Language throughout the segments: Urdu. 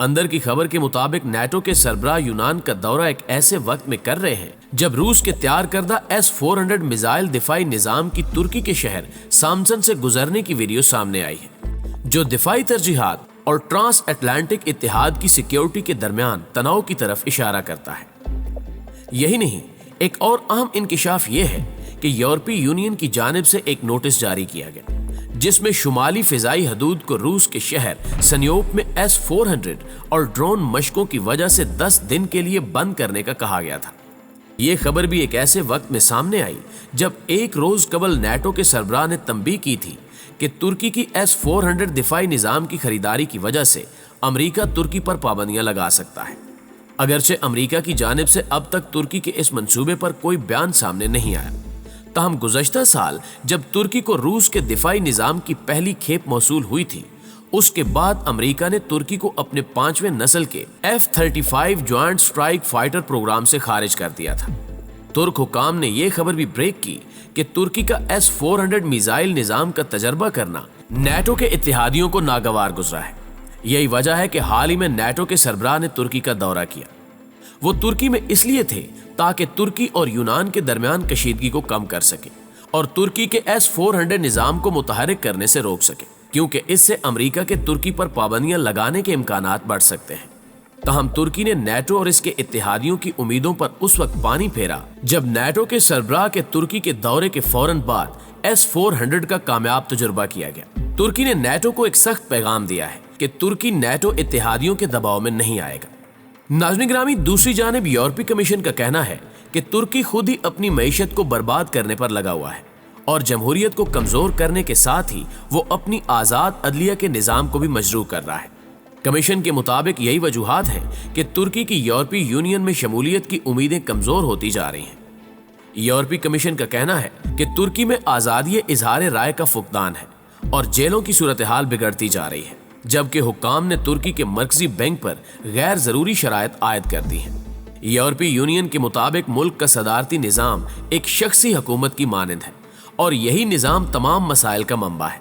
اندر کی خبر کے مطابق نیٹو کے سربراہ یونان کا دورہ ایک ایسے وقت میں کر رہے ہیں جب روس کے تیار کردہ S-400 میزائل دفاعی نظام کی ترکی کے شہر سامسن سے گزرنے کی ویڈیو سامنے آئی ہے، جو دفاعی ترجیحات اور ٹرانس اٹلانٹک اتحاد کی سیکیورٹی کے درمیان تناؤ کی طرف اشارہ کرتا ہے۔ یہی نہیں، ایک اور اہم انکشاف یہ ہے کہ یورپی یونین کی جانب سے ایک نوٹس جاری کیا گیا جس میں شمالی فضائی حدود کو روس کے شہر سنیوپ میں S-400 اور ڈرون مشقوں کی وجہ سے 10 دن کے لیے بند کرنے کا کہا گیا تھا۔ یہ خبر بھی ایک ایسے وقت میں سامنے آئی جب ایک روز قبل نیٹو کے سربراہ نے تنبیہ کی تھی کہ ترکی کی S-400 دفاعی نظام کی خریداری کی وجہ سے امریکہ ترکی پر پابندیاں لگا سکتا ہے۔ اگرچہ امریکہ کی جانب سے اب تک ترکی کے اس منصوبے پر کوئی بیان سامنے نہیں آیا، تاہم گزشتہ سال جب ترکی کو روس کے دفاعی نظام کی پہلی کھیپ موصول ہوئی تھی، اس کے بعد امریکہ نے ترکی کو اپنے 5ویں نسل کے F-35 joint strike fighter programme سے خارج کر دیا تھا۔ ترک حکام نے یہ خبر بھی بریک کی کہ ترکی کا S-400 میزائل نظام کا تجربہ کرنا نیٹو کے اتحادیوں کو ناگوار گزرا ہے۔ یہی وجہ ہے کہ حال ہی میں نیٹو کے سربراہ نے ترکی کا دورہ کیا۔ وہ ترکی میں اس لیے تھے تاکہ ترکی اور یونان کے درمیان کشیدگی کو کم کر سکے اور ترکی کے S-400 نظام کو متحرک کرنے سے روک سکے، کیونکہ اس سے امریکہ کے ترکی پر پابندیاں لگانے کے امکانات بڑھ سکتے ہیں۔ تاہم ترکی نے نیٹو اور اس کے اتحادیوں کی امیدوں پر اس وقت پانی پھیرا جب نیٹو کے سربراہ کے ترکی کے دورے کے فوراً بعد S-400 کا کامیاب تجربہ کیا گیا۔ ترکی نے نیٹو کو ایک سخت پیغام دیا ہے کہ ترکی نیٹو اتحادیوں کے دباؤ میں نہیں آئے گا۔ ناظرین گرامی، دوسری جانب یورپی کمیشن کا کہنا ہے کہ ترکی خود ہی اپنی معیشت کو برباد کرنے پر لگا ہوا ہے اور جمہوریت کو کمزور کرنے کے ساتھ ہی وہ اپنی آزاد عدلیہ کے نظام کو بھی مجروح کر رہا ہے۔ کمیشن کے مطابق یہی وجوہات ہیں کہ ترکی کی یورپی یونین میں شمولیت کی امیدیں کمزور ہوتی جا رہی ہیں۔ یورپی کمیشن کا کہنا ہے کہ ترکی میں آزادی اظہار رائے کا فقدان ہے اور جیلوں کی صورتحال بگڑتی جا رہی ہے، جبکہ حکام نے ترکی کے مرکزی بینک پر غیر ضروری شرائط عائد کر دی ہیں۔ یورپی یونین کے مطابق ملک کا صدارتی نظام ایک شخصی حکومت کی مانند ہے اور یہی نظام تمام مسائل کا منبع ہے۔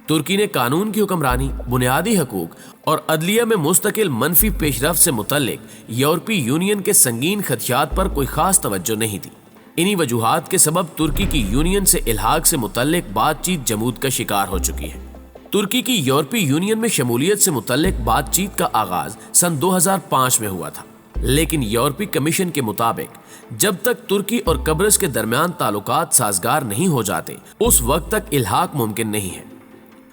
ترکی نے قانون کی حکمرانی، بنیادی حقوق اور عدلیہ میں مستقل منفی پیش رفت سے متعلق یورپی یونین کے سنگین خدشات پر کوئی خاص توجہ نہیں دی۔ انہی وجوہات کے سبب ترکی کی یونین سے الحاق سے متعلق بات چیت جمود کا شکار ہو چکی ہے۔ ترکی کی یورپی یونین میں شمولیت سے متعلق بات چیت کا آغاز سن 2005 میں ہوا تھا، لیکن یورپی کمیشن کے مطابق جب تک ترکی اور قبرص کے درمیان تعلقات سازگار نہیں ہو جاتے اس وقت تک الحاق ممکن نہیں ہے۔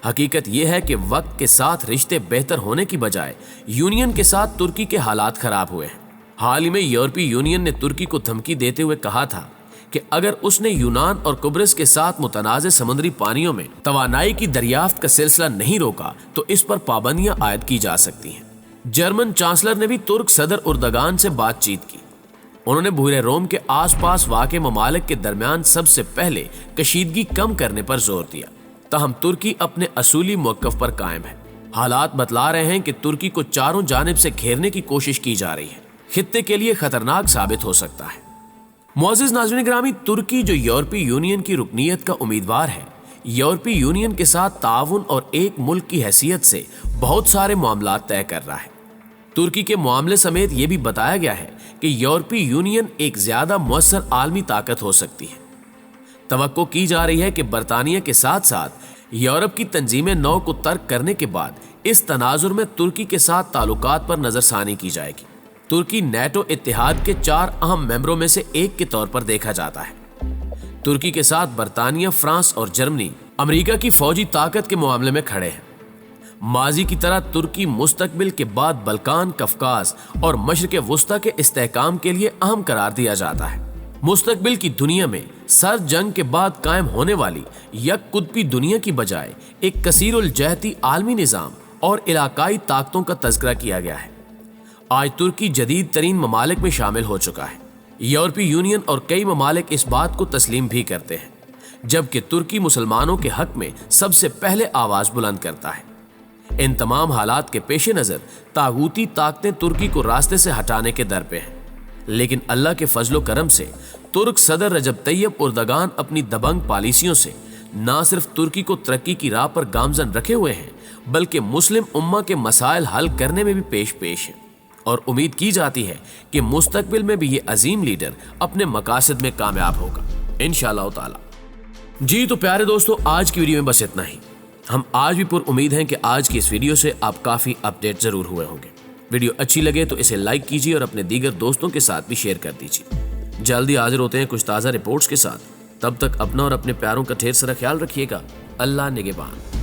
حقیقت یہ ہے کہ وقت کے ساتھ رشتے بہتر ہونے کی بجائے یونین کے ساتھ ترکی کے حالات خراب ہوئے ہیں۔ حال ہی میں یورپی یونین نے ترکی کو دھمکی دیتے ہوئے کہا تھا کہ اگر اس نے یونان اور قبرص کے ساتھ متنازع سمندری پانیوں میں توانائی کی دریافت کا سلسلہ نہیں روکا تو اس پر پابندیاں عائد کی جا سکتی ہیں۔ جرمن چانسلر نے بھی ترک صدر اردگان سے بات چیت کی۔ انہوں نے بحیرہ روم کے آس پاس واقع ممالک کے درمیان سب سے پہلے کشیدگی کم کرنے پر زور دیا، تاہم ترکی اپنے اصولی موقف پر قائم ہے۔ حالات بتلا رہے ہیں کہ ترکی کو چاروں جانب سے گھیرنے کی کوشش کی جا رہی ہے، خطے کے لیے خطرناک ثابت ہو سکتا ہے۔ معزز ناظرین گرامی، ترکی جو یورپی یونین کی رکنیت کا امیدوار ہے، یورپی یونین کے ساتھ تعاون اور ایک ملک کی حیثیت سے بہت سارے معاملات طے کر رہا ہے۔ ترکی کے معاملے سمیت یہ بھی بتایا گیا ہے کہ یورپی یونین ایک زیادہ مؤثر عالمی طاقت ہو سکتی ہے۔ توقع کی جا رہی ہے کہ برطانیہ کے ساتھ ساتھ یورپ کی تنظیمیں نو کو ترک کرنے کے بعد اس تناظر میں ترکی کے ساتھ تعلقات پر نظر ثانی کی جائے گی۔ ترکی نیٹو اتحاد کے 4 اہم ممبروں میں سے ایک کے طور پر دیکھا جاتا ہے۔ ترکی کے ساتھ برطانیہ، فرانس اور جرمنی امریکہ کی فوجی طاقت کے معاملے میں کھڑے ہیں۔ ماضی کی طرح ترکی مستقبل کے بعد بلکان، کفکاز اور مشرق وسطی کے استحکام کے لیے اہم قرار دیا جاتا ہے۔ مستقبل کی دنیا میں سرد جنگ کے بعد قائم ہونے والی یک قطبی دنیا کی بجائے ایک کثیر الجہتی عالمی نظام اور علاقائی طاقتوں کا تذکرہ کیا گیا ہے۔ آج ترکی جدید ترین ممالک میں شامل ہو چکا ہے۔ یورپی یونین اور کئی ممالک اس بات کو تسلیم بھی کرتے ہیں، جبکہ ترکی مسلمانوں کے حق میں سب سے پہلے آواز بلند کرتا ہے۔ ان تمام حالات کے پیش نظر طاغوتی طاقتیں ترکی کو راستے سے ہٹانے کے در پہ ہیں، لیکن اللہ کے فضل و کرم سے ترک صدر رجب طیب اردگان اپنی دبنگ پالیسیوں سے نہ صرف ترکی کو ترقی کی راہ پر گامزن رکھے ہوئے ہیں بلکہ مسلم امہ کے مسائل حل کرنے میں بھی پیش ہیں، اور امید کی جاتی ہے کہ مستقبل میں بھی یہ عظیم لیڈر اپنے مقاصد میں کامیاب ہوگا انشاءاللہ تعالی۔ جی تو پیارے دوستو، آج کی ویڈیو میں بس اتنا ہی۔ ہم آج بھی پر امید ہیں کہ آج کی اس ویڈیو سے آپ کافی اپڈیٹ ضرور ہوئے ہوں گے۔ ویڈیو اچھی لگے تو اسے لائک کیجیے اور اپنے دیگر دوستوں کے ساتھ بھی شیئر کر دیجیے۔ جلدی حاضر ہوتے ہیں کچھ تازہ رپورٹس کے ساتھ، تب تک اپنا اور اپنے پیاروں کا ڈھیر سارا خیال رکھیے گا۔ اللہ نگہبان۔